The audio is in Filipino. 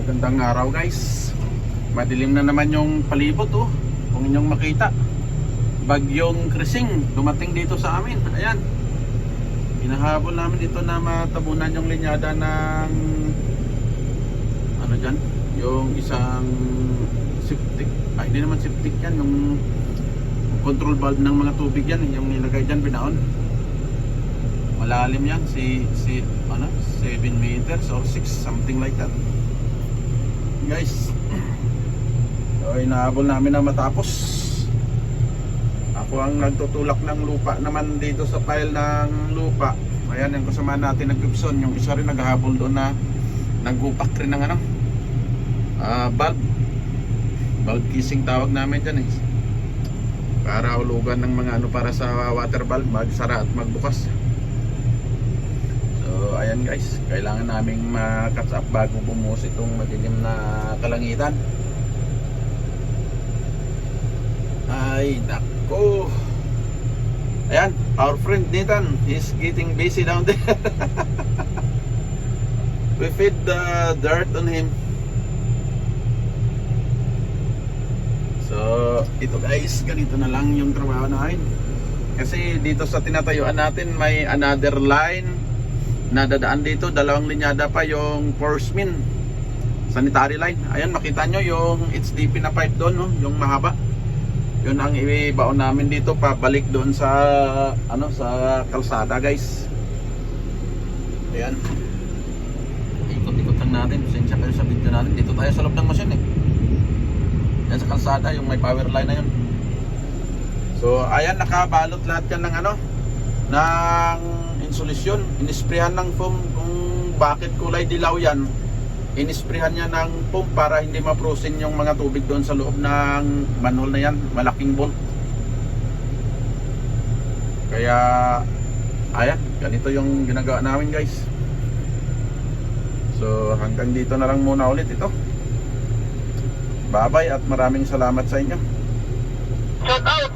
Magandang araw guys. Madilim na naman yung palibot oh. Kung inyong makita, bagyong Krising dumating dito sa amin. Ayan, hinahabol namin dito na matabunan yung linyada ng ano dyan, yung isang septic. Ay, hindi naman septic yan, yung control valve ng mga tubig yan, yung nilagay dyan, binaon. Malalim yan, si ano, 7 meters or 6, something like that guys. So inahabol namin na matapos. Ako ang nagtutulak ng lupa naman dito sa pile ng lupa. Ayan, yung kasama natin nag-Gibson. Yung isa rin naghahabol doon na nag-upak rin ng ano, valve kissing tawag namin dyan eh, para hulugan ng mga ano, para sa water valve magsara at magbukas. So ayan guys, kailangan naming ma-catch up bago bumuhos itong madilim na kalangitan. Ay nako. Ayan, our friend Nathan is getting busy down there. We feed the dirt on him. So ito guys, ganito na lang yung trabaho namin. Kasi dito sa tinatayuan natin may another line na dadaan dito, dalawang linyada pa yung force main, sanitary line. Ayan, makita nyo yung HDP na pipe doon, no? Yung mahaba. Yun ang ibaon namin dito pabalik doon sa ano, sa kalsada guys. Ayan, ikot-ikot lang natin. Pasensya kayo sa video natin. Dito tayo sa loob ng machine eh. Yan sa kalsada, yung may power line na yun. So ayan, nakabalot lahat yan ng ano, ng insulasyon. Inisprehan ng foam. Kung bakit kulay dilaw yan, inisprehan niya ng foam para hindi ma-frozen yung mga tubig doon sa loob ng manhole na yan. Malaking bolt. Kaya ayan, ganito yung ginagawa namin guys. So hanggang dito na lang muna ulit ito. Bye bye at maraming salamat sa inyo. Shout out